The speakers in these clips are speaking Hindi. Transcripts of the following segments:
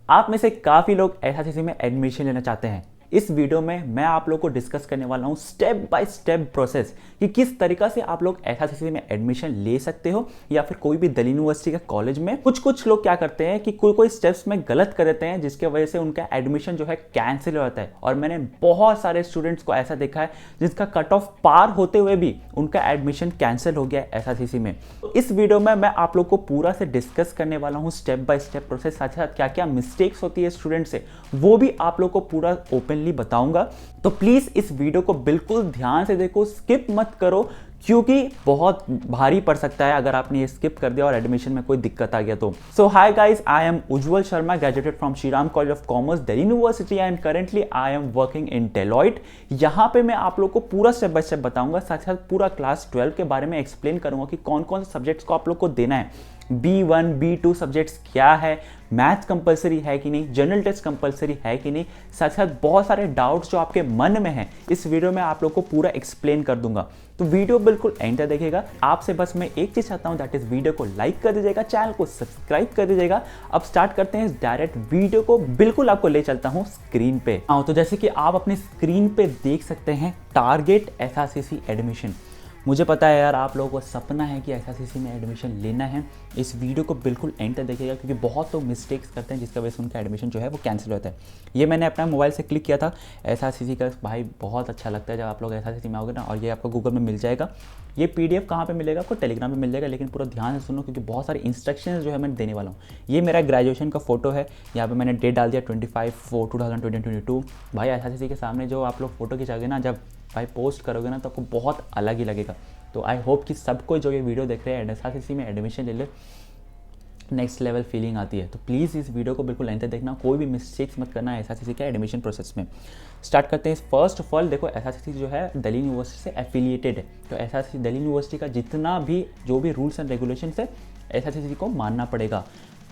आप में से काफ़ी लोग एसआरसीसी में एडमिशन लेना चाहते हैं। इस वीडियो में मैं आप लोगों को डिस्कस करने वाला हूं स्टेप बाय स्टेप प्रोसेस कि किस तरीका से आप लोग एसआरसीसी में एडमिशन ले सकते हो या फिर कोई भी दिल्ली यूनिवर्सिटी के कॉलेज में। कुछ लोग क्या करते हैं कि कोई स्टेप्स में गलत कर देते हैं जिसके वजह से उनका एडमिशन जो है कैंसिल हो जाता है। और मैंने बहुत सारे स्टूडेंट्स को ऐसा देखा है जिसका कट ऑफ पार होते हुए भी उनका एडमिशन कैंसिल हो गया एसआरसीसी में। तो इस वीडियो में मैं आप लोग को पूरा से डिस्कस करने वाला हूँ स्टेप बाय स्टेप प्रोसेस, साथ ही साथ क्या क्या मिस्टेक्स होती है स्टूडेंट से वो भी आप लोग को पूरा ओपनली बताऊंगा। तो प्लीज इस वीडियो को बिल्कुल ध्यान से देखो, स्किप मत करो, क्योंकि बहुत भारी पड़ सकता है अगर आपने ये स्किप कर दिया और एडमिशन में कोई दिक्कत आ गया तो। So hi guys, I am Ujjwal Sharma, graduated from Shri Ram college of commerce, Delhi university, and currently I am working in Deloitte. यहाँ पे मैं आप लोग को पूरा स्टेप बाय स्टेप बताऊंगा, साथ ही साथ पूरा क्लास 12 के बारे में एक्सप्लेन करूंगा कि कौन कौन से सब्जेक्ट्स को आप लोग को देना है, B1 B2 सब्जेक्ट्स क्या है, मैथ कंपलसरी है कि नहीं, जनरल टेस्ट कंपलसरी है कि नहीं, साथ साथ बहुत सारे डाउट्स जो आपके मन में हैं इस वीडियो में आप लोग को पूरा एक्सप्लेन कर दूंगा। तो वीडियो बिल्कुल एंड तक देखिएगा। आपसे बस मैं एक चीज चाहता हूं, दैट इज वीडियो को लाइक कर दीजिएगा, चैनल को सब्सक्राइब कर दीजिएगा। अब स्टार्ट करते हैं डायरेक्ट वीडियो को। बिल्कुल आपको ले चलता हूं स्क्रीन पे। तो जैसे कि आप अपनी स्क्रीन पे देख सकते हैं टारगेट एसआरसीसी एडमिशन। मुझे पता है यार, आप लोगों को सपना है कि एसआरसीसी में एडमिशन लेना है। इस वीडियो को बिल्कुल एंड तक देखिएगा क्योंकि बहुत लोग मिस्टेक्स करते हैं जिसकी वजह से उनका एडमिशन जो है वो कैंसिल होता है। ये मैंने अपना मोबाइल से क्लिक किया था एसआरसीसी का। भाई बहुत अच्छा लगता है जब आप लोग एसआरसीसी में आओगे ना, और ये आपको गूगल में मिल जाएगा। ये पीडीएफ कहाँ पे मिलेगा? आपको टेलीग्राम पे मिल जाएगा, लेकिन पूरा ध्यान से सुनो क्योंकि बहुत सारे इंस्ट्रक्शंस जो है मैं देने वाला हूँ। ये मेरा ग्रेजुएशन का फोटो है, यहाँ पे मैंने डेट डाल दिया 25/4/2022। भाई एसआरसीसी के सामने जो आप लोग फोटो खिंचाओगे ना, जब भाई पोस्ट करोगे ना तो आपको बहुत अलग ही लगेगा। तो आई होप कि सबको जो ये वीडियो देख रहे हैं एसआरसीसी में एडमिशन ले ले, नेक्स्ट लेवल फीलिंग आती है। तो प्लीज़ इस वीडियो को बिल्कुल एंड तक देखना, कोई भी मिस्टेक्स मत करना एसआरसीसी के एडमिशन प्रोसेस में। स्टार्ट करते हैं। फर्स्ट ऑफ ऑल देखो, एसआरसीसी जो है दिल्ली यूनिवर्सिटी से एफिलिएटेड है, तो एसआरसीसी दिल्ली यूनिवर्सिटी का जितना भी जो भी रूल्स एंड रेगुलेशन है एसआरसीसी को मानना पड़ेगा।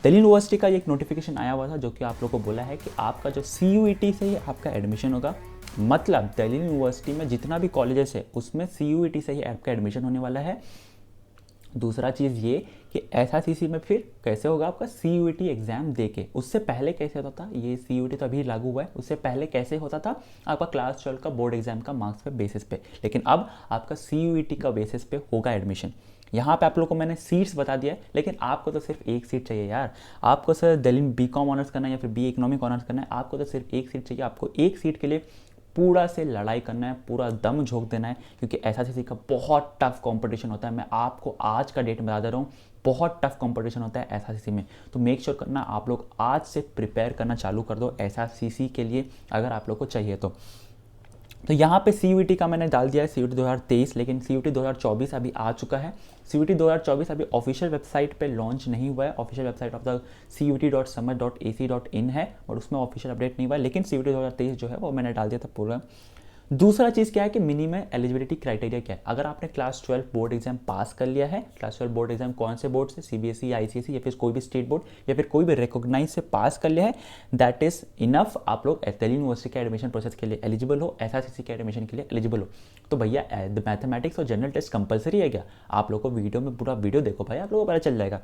दिल्ली यूनिवर्सिटी का एक नोटिफिकेशन आया हुआ था जो कि आप लोग को बोला है कि आपका जो CUET से ही आपका एडमिशन होगा। मतलब दिल्ली यूनिवर्सिटी में जितना भी कॉलेजेस है उसमें CUET से ही आपका एडमिशन होने वाला है। दूसरा चीज़ ये कि एसआरसीसी में फिर कैसे होगा आपका CUET एग्जाम देके। उससे पहले कैसे होता था, ये CUET तो अभी लागू हुआ है, उससे पहले कैसे होता था आपका क्लास 12 का बोर्ड एग्जाम का मार्क्स पे बेसिस पे, लेकिन अब आपका CUET का बेसिस पे होगा एडमिशन। यहाँ पे आप लोगों को मैंने सीट्स बता दिया है, लेकिन आपको तो सिर्फ एक सीट चाहिए यार। आपको सर दिल्ली BCom ऑनर्स करना है या फिर BA इकोनॉमिक ऑनर्स करना है, आपको तो सिर्फ एक सीट चाहिए। आपको एक सीट के लिए पूरा से लड़ाई करना है, पूरा दम झोंक देना है, क्योंकि एसआरसीसी का बहुत टफ कंपटीशन होता है। मैं आपको आज का डेट बता दे रहा हूँ, बहुत टफ कंपटीशन होता है एसआरसीसी में। तो मेक श्योर करना आप लोग आज से प्रिपेयर करना चालू कर दो एसआरसीसी के लिए, अगर आप लोग को चाहिए तो यहाँ पे CUET का मैंने डाल दिया है CUET 2023, लेकिन CUET 2024 अभी आ चुका है। CUET 2024 अभी ऑफिशियल वेबसाइट पे लॉन्च नहीं हुआ है। Official website of the CUET.summer.ac.in है और उसमें ऑफिशियल अपडेट नहीं हुआ है, लेकिन CUET 2023 जो है वो मैंने डाल दिया था पूरा। दूसरा चीज़ क्या है कि मिनिमम एलिजिबिलिटी क्राइटेरिया क्या है। अगर आपने क्लास 12 बोर्ड एग्जाम पास कर लिया है, क्लास 12 बोर्ड एग्जाम कौन से बोर्ड से, CBSE, ICSE या फिर कोई भी स्टेट बोर्ड या फिर कोई भी रिकॉग्नाइज से पास कर लिया है, दैट इज इनफ। आप लोग दिल्ली यूनिवर्सिटी के एडमिशन प्रोसेस के लिए एलिजिबल हो, एसआरसीसी के एडमिशन के लिए एलिजिबल हो। तो भैया मैथमेटिक्स और जनरल टेस्ट कंपलसरी है क्या? आप लोग को वीडियो में पूरा वीडियो देखो भाई, आप लोगों को पता चल जाएगा।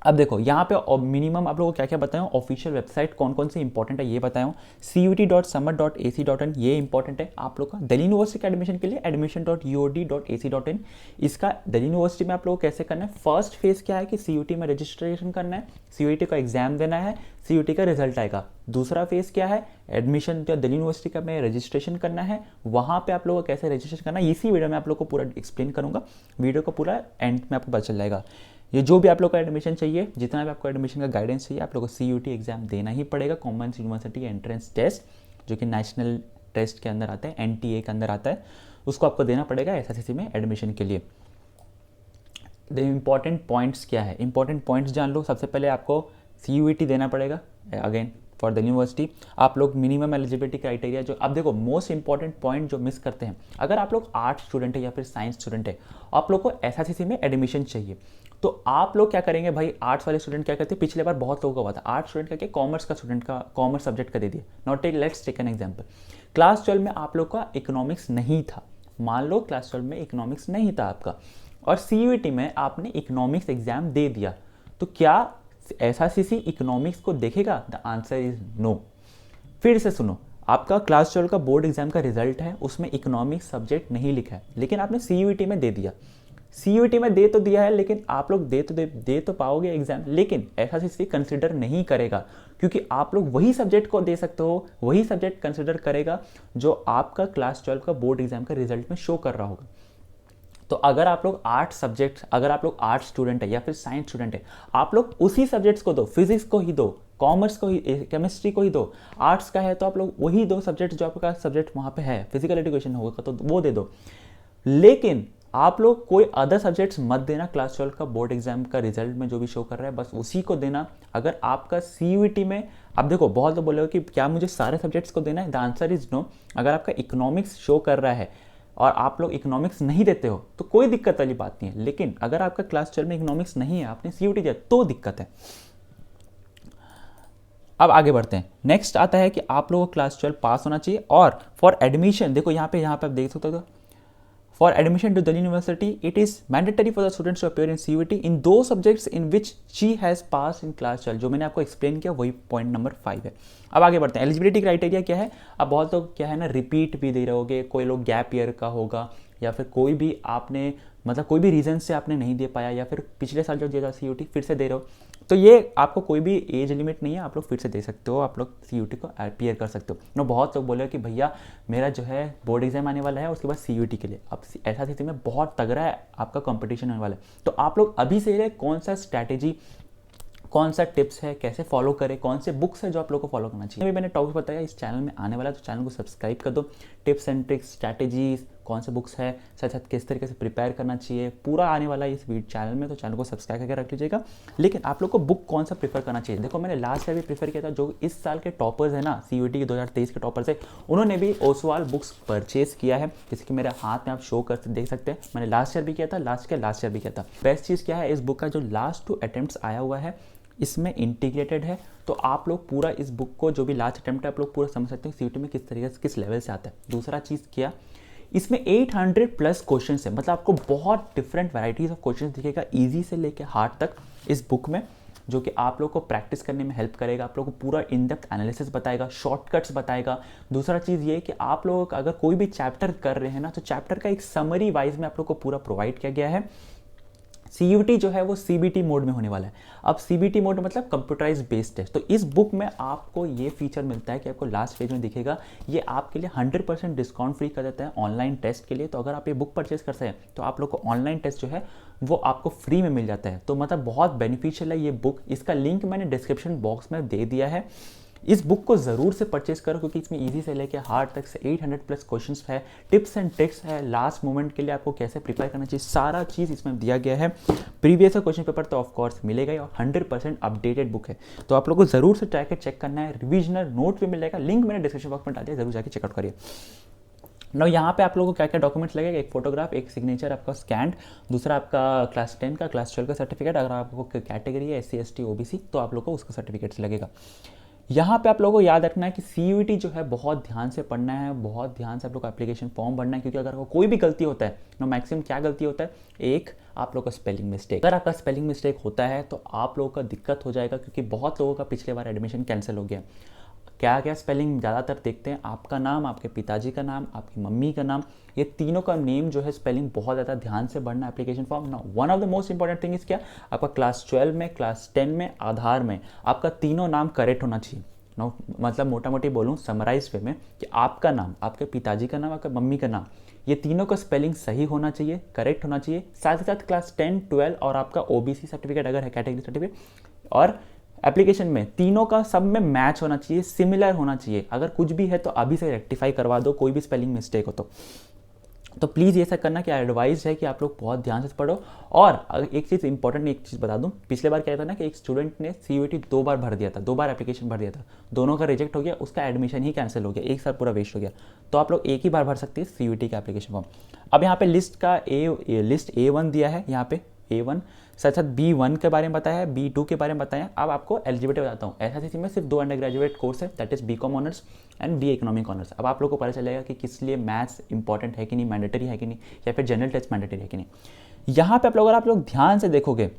अब देखो यहाँ पे मिनिमम आप लोगों को क्या क्या बताया, ऑफिशियल वेबसाइट कौन कौन से इंपॉर्टेंट है ये बताया हूँ। CUET.summer.ac.in ये इंपॉर्टेंट है आप लोग का दिल्ली यूनिवर्सिटी के एडमिशन के लिए। admission.uod.ac.in इसका दिल्ली यूनिवर्सिटी में आप लोग को कैसे करना है। फर्स्ट फेज क्या है कि CUET में रजिस्ट्रेशन करना है, CUET का एग्जाम देना है, CUET का रिजल्ट आएगा। दूसरा फेज क्या है, एडमिशन जो दिल्ली यूनिवर्सिटी का में रजिस्ट्रेशन करना है, वहाँ पे आप लोगों को कैसे रजिस्ट्रेशन करना है इसी वीडियो में आप लोग को पूरा एक्सप्लेन करूँगा। वीडियो को पूरा एंड में आपको पता चल जाएगा। ये जो भी आप लोग का एडमिशन चाहिए, जितना भी आपको एडमिशन का गाइडेंस चाहिए, आप लोग को CUET एग्जाम देना ही पड़ेगा। कॉमन यूनिवर्सिटी एंट्रेंस टेस्ट जो कि नेशनल टेस्ट के अंदर आता है, NTA के अंदर आता है, उसको आपको देना पड़ेगा एसआरसीसी में एडमिशन के लिए। द इम्पॉर्टेंट पॉइंट्स क्या है, इंपॉर्टेंट पॉइंट्स जान लो। सबसे पहले आपको CUET देना पड़ेगा अगेन फॉर दिल्ली यूनिवर्सिटी। आप लोग मिनिमम एलिजिबिलिटी क्राइटेरिया जो, अब देखो मोस्ट इंपॉर्टेंट पॉइंट जो मिस करते हैं, अगर आप लोग आर्ट स्टूडेंट है या फिर साइंस स्टूडेंट है, आप लोग को एसआरसीसी में एडमिशन चाहिए, तो आप लोग क्या करेंगे भाई, आर्ट्स वाले स्टूडेंट क्या करते हैं, पिछले बार बहुत लोगों का हुआ था, आर्ट्स स्टूडेंट का क्या, कॉमर्स का स्टूडेंट का कॉमर्स सब्जेक्ट का दे दिया। Not take, let's take an example, class 12 में आप लोग का इकोनॉमिक्स नहीं था, मान लो क्लास 12 में इकोनॉमिक्स नहीं था आपका, और CUET में आपने इकोनॉमिक्स एग्जाम दे दिया, तो क्या एसआरसीसी इकोनॉमिक्स को देखेगा? The answer is no. फिर से सुनो, आपका क्लास 12 का बोर्ड एग्जाम का रिजल्ट है, उसमें इकोनॉमिक्स सब्जेक्ट नहीं लिखा है, लेकिन आपने सीयूईटी में दे दिया। सीयूईटी में दे तो दिया है, लेकिन आप लोग दे तो पाओगे एग्जाम, लेकिन एसआरसीसी कंसिडर नहीं करेगा, क्योंकि आप लोग वही सब्जेक्ट को दे सकते हो, वही सब्जेक्ट कंसिडर करेगा जो आपका क्लास 12 का बोर्ड एग्जाम का रिजल्ट में शो कर रहा होगा। तो अगर आप लोग आर्ट्स सब्जेक्ट, अगर आप लोग आर्ट्स स्टूडेंट है या फिर साइंस स्टूडेंट है, आप लोग उसी सब्जेक्ट्स को दो, फिजिक्स को ही दो, कॉमर्स को ही, केमिस्ट्री को ही दो। आर्ट्स का है तो आप लोग वही दो सब्जेक्ट जो आपका सब्जेक्ट वहाँ पे है, फिजिकल एजुकेशन होगा तो वो दे दो। लेकिन आप लोग कोई अदर सब्जेक्ट्स मत देना क्लास 12 का बोर्ड एग्जाम का रिजल्ट में जो भी शो कर रहा है, बस उसी को देना। अगर आपका सीयूईटी में, अब देखो बहुत लोग बोलेगा कि क्या मुझे सारे सब्जेक्ट्स को देना है? The answer is no. अगर आपका इकोनॉमिक्स शो कर रहा है और आप लोग इकोनॉमिक्स नहीं देते हो तो कोई दिक्कत वाली बात नहीं है, लेकिन अगर आपका क्लास 12 में इकोनॉमिक्स नहीं है, आपने सीयूईटी दिया, तो दिक्कत है। अब आगे बढ़ते हैं। नेक्स्ट आता है कि आप लोगों को क्लास 12 पास होना चाहिए, और फॉर एडमिशन, देखो यहाँ पे आप देख सकते हो, for admission to Delhi University, it is mandatory for the students to appear in CUET in those subjects in which she has passed in class 12। जो मैंने आपको एक्सप्लेन किया वही पॉइंट नंबर 5 है। अब आगे बढ़ते हैं। एलिजिबिलिटी क्राइटेरिया क्या है? अब बहुत लोग क्या है ना, रिपीट भी दे रहे होगे, कोई लोग गैप ईयर का होगा, या फिर कोई भी आपने मतलब कोई भी रीजन से आपने नहीं दे पाया, या फिर पिछले साल जो दिया था CUET फिर से दे रहे हो, तो ये आपको कोई भी एज लिमिट नहीं है, आप लोग फिर से दे सकते हो, आप लोग CUET को अपीयर कर सकते हो। नो, बहुत लोग बोले कि भैया मेरा जो है बोर्ड एग्जाम आने वाला है, उसके बाद CUET के लिए, अब ऐसा स्थिति में बहुत तगड़ा है आपका कंपटीशन होने वाला है, तो आप लोग अभी से कौन सा स्ट्रैटेजी, कौन सा टिप्स है, कैसे फॉलो करें, कौन से बुक्स है जो आप लोग को फॉलो करना चाहिए, अभी मैंने टॉपिक बताया इस चैनल में आने वाला है, तो चैनल को सब्सक्राइब कर दो। टिप्स एंड ट्रिक्स, स्ट्रैटेजीज, कौन से बुक्स है, साथ साथ किस तरीके से प्रिपेयर करना चाहिए, पूरा आने वाला है इस चैनल में, तो चैनल को सब्सक्राइब करके रख लीजिएगा। लेकिन आप लोग को बुक कौन सा प्रीफर करना चाहिए? देखो मैंने लास्ट ईयर भी प्रीफर किया था, जो इस साल के टॉपर्स है ना, CUET के 2023 के टॉपर्स है, उन्होंने भी ओसवाल बुक्स परचेज किया है, जैसे कि मेरे हाथ में आप शो कर देख सकते हैं। मैंने लास्ट ईयर भी किया था, लास्ट ईयर भी किया था। बेस्ट चीज़ क्या है, इस बुक का जो लास्ट 2 अटेम्प्ट्स आया हुआ है इसमें इंटीग्रेटेड है, तो आप लोग पूरा इस बुक को, जो भी लास्ट अटेम्प्ट है, आप लोग पूरा समझ सकते हैं CUET में किस तरीके से, किस लेवल से आता है। दूसरा चीज़ क्या, इसमें 800+ क्वेश्चन है, मतलब आपको बहुत डिफरेंट वैराइटीज ऑफ क्वेश्चन दिखेगा, इजी से लेके हार्ड तक इस बुक में, जो कि आप लोग को प्रैक्टिस करने में हेल्प करेगा, आप लोग को पूरा इन डेप्थ एनालिसिस बताएगा, शॉर्टकट्स बताएगा। दूसरा चीज़ ये कि आप लोग अगर कोई भी चैप्टर कर रहे हैं ना, तो चैप्टर का एक समरी वाइज में आप लोग को पूरा प्रोवाइड किया गया है। CUET जो है वो CBT मोड में होने वाला है। अब CBT मोड मतलब कंप्यूटराइज बेस्ड टेस्ट, तो इस बुक में आपको ये फीचर मिलता है कि आपको लास्ट पेज में दिखेगा, ये आपके लिए 100% डिस्काउंट फ्री कर देता है ऑनलाइन टेस्ट के लिए। तो अगर आप ये बुक परचेज करते हैं तो आप लोग को ऑनलाइन टेस्ट जो है वो आपको फ्री में मिल जाता है, तो मतलब बहुत बेनिफिशियल है ये बुक। इसका लिंक मैंने डिस्क्रिप्शन बॉक्स में दे दिया है। इस बुक को ज़रूर से परचेज करो, क्योंकि इसमें इजी से लेके हार्ड तक से 800+ क्वेश्चंस है, टिप्स एंड ट्रिक्स है, लास्ट मोमेंट के लिए आपको कैसे प्रिपेयर करना चाहिए, सारा चीज़ इसमें दिया गया है। प्रीवियस क्वेश्चन पेपर तो ऑफ कोर्स मिलेगा ही, और 100% अपडेटेड बुक है, तो आप लोगों को ज़रूर से ट्राई कर चेक करना है। रिविजनल नोट भी मिलेगा, लिंक मैंने डिस्क्रिप्शन बॉक्स में डाल दिया, जरूर जाके चेकआउट करिए। ना यहाँ पे आप लोगों को क्या क्या डॉक्यूमेंट्स लगेगा, एक फोटोग्राफ, एक सिग्नेचर आपका स्कैंड, दूसरा आपका क्लास 10 का, क्लास 12 का सर्टिफिकेट, अगर आपको कैटेगरी है SC ST OBC तो आप लोग को उसका सर्टिफिकेट लगेगा। यहाँ पे आप लोगों को याद रखना है कि CUET जो है बहुत ध्यान से पढ़ना है, बहुत ध्यान से आप लोग का एप्लीकेशन फॉर्म भरना है, क्योंकि अगर कोई भी गलती होता है ना, मैक्सिमम क्या गलती होता है, एक आप लोग का स्पेलिंग मिस्टेक, अगर आपका स्पेलिंग मिस्टेक होता है तो आप लोगों का दिक्कत हो जाएगा, क्योंकि बहुत लोगों का पिछले बार एडमिशन कैंसिल हो गया। क्या क्या स्पेलिंग ज़्यादातर देखते हैं, आपका नाम, आपके पिताजी का नाम, आपकी मम्मी का नाम, ये तीनों का नेम जो है स्पेलिंग बहुत ज़्यादा ध्यान से भरना एप्लीकेशन फॉर्म ना। One of the most important thing is क्या, आपका क्लास 12 में, क्लास 10 में, आधार में आपका तीनों नाम करेक्ट होना चाहिए। नो, मतलब मोटा मोटी बोलूँ समराइज वे में कि आपका नाम, आपके पिताजी का नाम, आपके मम्मी का नाम, ये तीनों का स्पेलिंग सही होना चाहिए, करेक्ट होना चाहिए। साथ ही साथ क्लास 10, 12 और आपका OBC सर्टिफिकेट अगर है, कैटेगरी सर्टिफिकेट, और एप्लीकेशन में तीनों का सब में मैच होना चाहिए, सिमिलर होना चाहिए। अगर कुछ भी है तो अभी से रेक्टिफाई करवा दो, कोई भी स्पेलिंग मिस्टेक हो तो प्लीज़ ये सब करना, कि एडवाइस है कि आप लोग बहुत ध्यान से पढ़ो। और अगर एक चीज़ इंपॉर्टेंट, एक चीज़ बता दूं, पिछले बार क्या था ना कि एक स्टूडेंट ने CUET 2 बार भर दिया था, 2 बार एप्लीकेशन भर दिया था, दोनों का रिजेक्ट हो गया, उसका एडमिशन ही कैंसिल हो गया, एक साल पूरा वेस्ट हो गया। तो आप लोग एक ही बार भर सकते हैं CUET का एप्लीकेशन फॉर्म। अब यहाँ पे लिस्ट A1 दिया है, यहाँ पे A1, साथ साथ B1 के बारे में बताया है, B2 के बारे में बताया। अब आपको एलिजिबिलिटी बताता हूँ। SSC में सिर्फ 2 अंडर ग्रेजुएट कोर्स है, that is BCom honours and BA economic honours. अब आप लोग को पता चलेगा कि किस लिए मैथ्स इंपॉर्टेंट है कि नहीं, मैंडेटरी है कि नहीं, या फिर जनरल टेस्ट मैंडेटरी है कि नहीं। यहाँ पे आप लोग, अगर आप लोग ध्यान से देखोगे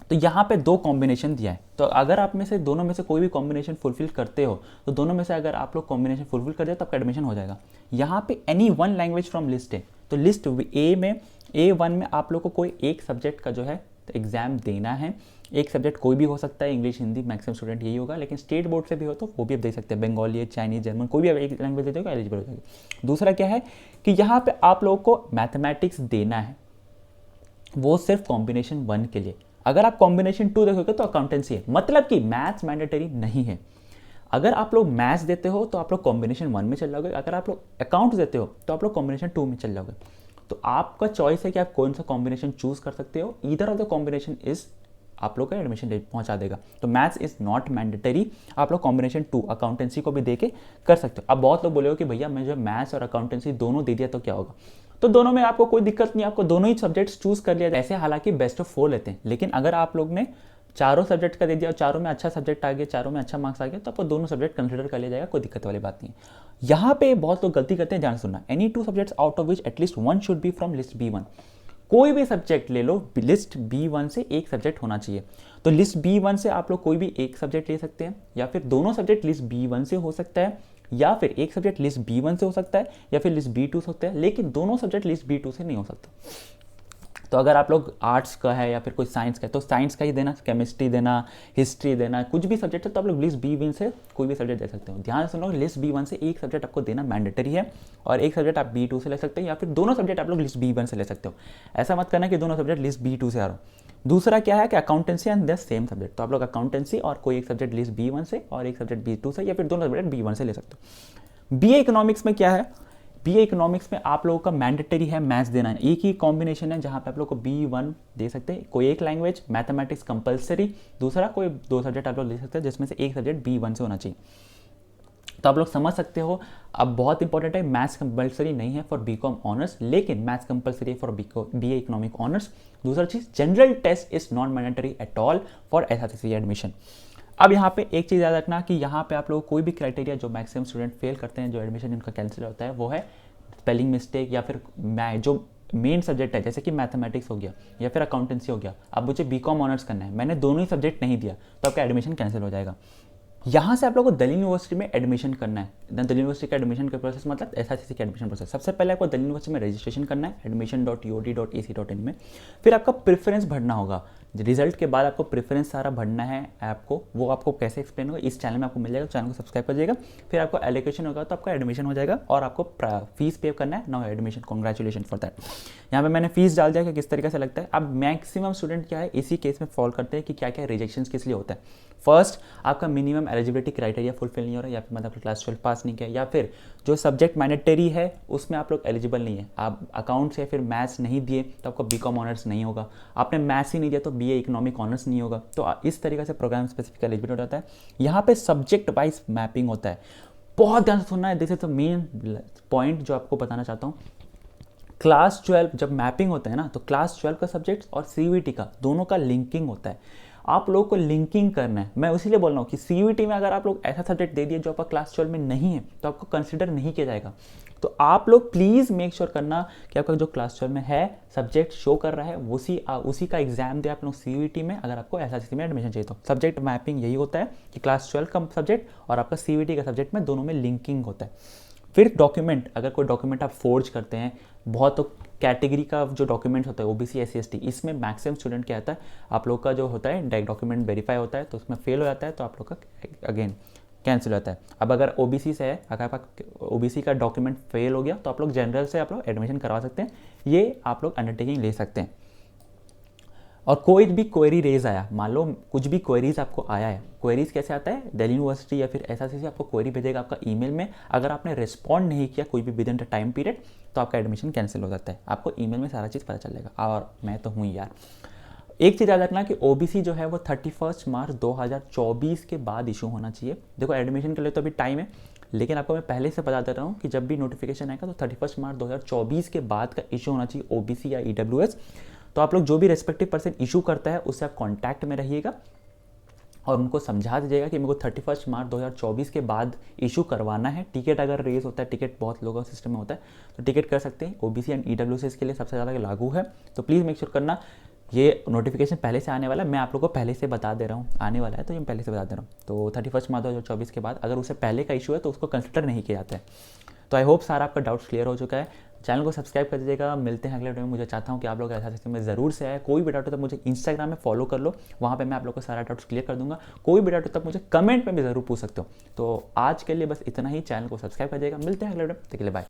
तो यहाँ पे दो कॉम्बिनेशन दिया है, तो अगर आप में से दोनों में से कोई भी कॉम्बिनेशन फुलफिल करते हो तो दोनों में से अगर आप लोग कॉम्बिनेशन फुलफिल कर जाए तो आपका एडमिशन हो जाएगा। यहाँ पे any one language from list है, तो लिस्ट ए में A1 में आप लोग को कोई एक सब्जेक्ट का जो है एग्जाम देना है। एक सब्जेक्ट कोई भी हो सकता है, इंग्लिश हिंदी मैक्सिमम स्टूडेंट यही होगा, लेकिन स्टेट बोर्ड से भी हो तो वो भी आप दे सकते हैं, बंगाली चाइनीज जर्मन कोई भी एक लैंग्वेज देते हो एलिजिबल हो जाएगी। दूसरा क्या है कि यहाँ पे आप लोगों को मैथमेटिक्स देना है, वो सिर्फ कॉम्बिनेशन 1 के लिए। अगर आप कॉम्बिनेशन 2 देखोगे तो अकाउंटेंसी है, मतलब कि मैथ्स मैंडेटरी नहीं है। अगर आप लोग मैथ्स देते हो तो आप लोग कॉम्बिनेशन 1 में चल जाओगे, अगर आप लोग अकाउंट्स देते हो तो आप लोग कॉम्बिनेशन 2 में चल जाओगे। तो आपका चॉइस है कि आप कौन सा कॉम्बिनेशन चूज कर सकते हो। Either of the combination is आप लोग का एडमिशन पहुंचा देगा। तो मैथ्स इज नॉट मैंडेटरी, आप लोग कॉम्बिनेशन 2 अकाउंटेंसी को भी दे के कर सकते हो। अब बहुत लोग बोले हो कि भैया मैं जो मैथ्स और अकाउंटेंसी दोनों दे दिया तो क्या होगा, तो दोनों में आपको कोई दिक्कत नहीं, आपको दोनों ही सब्जेक्ट्स चूज कर लिया। ऐसे हालांकि बेस्ट ऑफ 4 लेते हैं, लेकिन अगर आप लोग ने चारों सब्जेक्ट का दे दिया और चारों में अच्छा सब्जेक्ट आ गया, चारों में अच्छा मार्क्स आ गया, तो आपको दोनों सब्जेक्ट कंसिडर कर लिया जाएगा, कोई दिक्कत वाली बात नहीं है। यहाँ पे बहुत लोग गलती करते हैं, ध्यान सुनना, any 2 subjects out of which at least 1 should be from list B1। कोई भी सब्जेक्ट ले लो, लिस्ट B1 से एक सब्जेक्ट होना चाहिए। तो लिस्ट B1 से आप लोग कोई भी एक सब्जेक्ट ले सकते हैं, या फिर दोनों सब्जेक्ट लिस्ट B1 से हो सकता है, या फिर एक सब्जेक्ट लिस्ट B1 से हो सकता है, या फिर लिस्ट B2 से सकता है, लेकिन दोनों सब्जेक्ट लिस्ट B2 से नहीं हो सकता। तो अगर आप लोग आर्ट्स का है या फिर कोई साइंस का है तो साइंस का ही देना, केमिस्ट्री देना, हिस्ट्री देना, कुछ भी सब्जेक्ट है तो आप लोग लिस्ट B1 से कोई भी सब्जेक्ट दे सकते हो। ध्यान से सुनो, लिस्ट B1 से एक सब्जेक्ट आपको देना मैंडेटरी है, और एक सब्जेक्ट आप B2 से ले सकते हैं, या फिर दोनों सब्जेक्ट आप लोग लिस्ट B1 से ले सकते हो। ऐसा मत करना कि दोनों सब्जेक्ट लिस्ट B2 से आ रहा हो। दूसरा क्या है कि accountancy and the same subject, तो आप लोग अकाउंटेंसी और कोई एक सब्जेक्ट लिस्ट B1 से और एक सब्जेक्ट B2 से, या फिर दोनों सब्जेक्ट B1 से ले सकते हो। BA इकोनॉमिक्स में क्या है, BA इकोनॉमिक्स में आप लोगों का मैंडेटरी है मैथ्स देना है। एक ही कॉम्बिनेशन है जहां पे आप लोग को B1 दे सकते हैं, कोई एक लैंग्वेज, मैथमेटिक्स कंपलसरी, दूसरा कोई 2 सब्जेक्ट आप लोग ले सकते हैं जिसमें से एक सब्जेक्ट B1 से होना चाहिए। तो आप लोग समझ सकते हो। अब बहुत इंपॉर्टेंट है, मैथ्स कंपलसरी नहीं है फॉर BCom ऑनर्स, लेकिन मैथ्स कंपलसरी है फॉर BA इकोनॉमिक ऑनर्स। दूसरा चीज, general test is not mandatory at all for SRCC admission. अब यहाँ पे एक चीज़ याद रखना कि यहाँ पे आप लोग कोई भी क्राइटेरिया जो मैक्सिमम स्टूडेंट फेल करते हैं, जो एडमिशन इनका कैंसिल होता है, वो है स्पेलिंग मिस्टेक, या फिर जो मेन सब्जेक्ट है जैसे कि मैथमेटिक्स हो गया या फिर अकाउंटेंसी हो गया। अब मुझे BCom ऑनर्स करना है, मैंने दोनों ही सब्जेक्ट नहीं दिया, तो आपका एडमिशन कैंसिल हो जाएगा। यहाँ से आप लोगों को दिल्ली यूनिवर्सिटी में एडमिशन करना है। दिल्ली यूनिवर्सिटी का एडमिशन का प्रोसेस मतलब SRCC का एडमिशन प्रोसेस। सबसे पहले आपको दिल्ली यूनिवर्सिटी में रजिस्ट्रेशन करना है admission.uod.ac.in में। फिर आपका प्रेफरेंस भरना होगा, रिजल्ट के बाद आपको प्रेफरेंस सारा भरना है आपको। वो आपको कैसे एक्सप्लेन होगा इस चैनल में आपको मिल जाएगा, चैनल को सब्सक्राइब कर जाएगा। फिर आपको एलोकेशन होगा तो आपका एडमिशन हो जाएगा, और आपको फीस पे करना है। Now admission, congratulation for that. यहाँ पे मैंने फीस डाल दिया कि किस तरीके से लगता है। अब मैक्सिमम स्टूडेंट क्या है इसी केस में फॉलो करते हैं कि क्या क्या रिजेक्शन किस लिए होता है। फर्स्ट, आपका मिनिमम एलिजिबिलिटी क्राइटेरिया फुलफिल नहीं हो रहा है, या फिर मतलब क्लास 12 पास नहीं किया, या फिर जो सब्जेक्ट मैंडेटरी है उसमें आप लोग एलिजिबल नहीं है। आप अकाउंट्स या फिर मैथ्स नहीं दिए तो आपको BCom ऑनर्स नहीं होगा। आपने मैथ्स ही नहीं दिया तो BA इकोनॉमिक ऑनर्स नहीं होगा। तो इस तरीके से प्रोग्राम स्पेसिफिक एलिजिबिलिटी हो जाता है। यहाँ पे सब्जेक्ट वाइज मैपिंग होता है, बहुत ध्यान से सुनना है। This is the main point जो आपको बताना चाहता हूँ। क्लास 12 जब मैपिंग होता है ना, तो क्लास 12 का सब्जेक्ट और CVT का दोनों का लिंकिंग होता है। आप लोगों को लिंकिंग करना है। मैं उसीलिए बोल रहा हूँ कि CVT में अगर आप लोग ऐसा सब्जेक्ट दे दिए जो आपका क्लास 12 में नहीं है तो आपको कंसिडर नहीं किया जाएगा। तो आप लोग प्लीज़ मेक श्योर करना कि आपका जो क्लास 12 में है सब्जेक्ट शो कर रहा है उसी का एग्जाम दे आप लोग CVT में, अगर आपको SRCC में एडमिशन चाहिए तो। सब्जेक्ट मैपिंग यही होता है कि क्लास 12 का सब्जेक्ट और आपका CVT का सब्जेक्ट में दोनों में लिंकिंग होता है। फिर डॉक्यूमेंट, अगर कोई डॉक्यूमेंट आप फोर्ज करते हैं, बहुत तो कैटेगरी का जो डॉक्यूमेंट होता है OBC SC ST, इसमें मैक्सिमम स्टूडेंट क्या होता है, आप लोग का जो होता है डॉक्यूमेंट वेरीफाई होता है तो उसमें फेल हो जाता है, तो आप लोग का अगेन कैंसिल होता है। अब अगर OBC से है, अगर आपका OBC का डॉक्यूमेंट फेल हो गया तो आप लोग जनरल से आप लोग एडमिशन करवा सकते हैं। ये आप लोग अंडरटेकिंग ले सकते हैं। और कोई भी क्वेरी रेज आया, मान लो कुछ भी क्वेरीज आपको आया है, क्वेरीज कैसे आता है, दिल्ली यूनिवर्सिटी या फिर SRCC आपको क्वेरी भेजेगा आपका ईमेल में। अगर आपने रिस्पॉन्ड नहीं किया कोई भी with in the time period तो आपका एडमिशन कैंसिल हो जाता है। आपको ईमेल में सारा चीज़ पता चलेगा। और मैं तो हूँ यार। एक चीज़ याद रखना कि OBC जो है वो 31 मार्च 2024 के बाद इशू होना चाहिए। देखो एडमिशन के लिए तो अभी टाइम है, लेकिन आपको मैं पहले से बता दे रहा हूँ कि जब भी नोटिफिकेशन आएगा तो 31 मार्च 2024 के बाद का इशू होना चाहिए OBC या EWS। तो आप लोग जो भी रेस्पेक्टिव पर्सन इशू करता है उससे आप कांटेक्ट में रहिएगा और उनको समझा दीजिएगा कि मेरे को 31 मार्च 2024 के बाद इशू करवाना है। टिकट अगर रेज होता है, टिकट बहुत लोगों का सिस्टम में होता है तो टिकट कर सकते हैं। OBC एंड EWS के लिए सबसे ज़्यादा लागू है। तो प्लीज़ मेक श्योर करना ये नोटिफिकेशन पहले से आने वाला है, मैं आप लोगों को पहले से बता दे रहा हूँ, आने वाला है तो ये पहले से बता दे रहा हूँ। तो 31 मार्च 2024 के बाद अगर उससे पहले का इशू है तो उसको कंसिडर नहीं किया जाता है। तो आई होप सारा आपका डाउट्स क्लियर हो चुका है। चैनल को सब्सक्राइब कर दीजिएगा। मिलते हैं अगले वीडियो में। मुझे चाहता हूँ कि आप लोग ऐसा में ज़रूर से आए। कोई भी डाउट हो तो मुझे इंस्टाग्राम में फॉलो कर लो, वहाँ पे मैं आप लोग को सारा डाउट्स क्लियर कर दूंगा। कोई भी डाउट हो तब मुझे कमेंट में भी ज़रूर पूछ सकते हो। तो आज के लिए बस इतना ही। चैनल को सब्सक्राइब कर दीजिएगा। मिलते हैं अगले वीडियो में। तब तक के लिए बाय।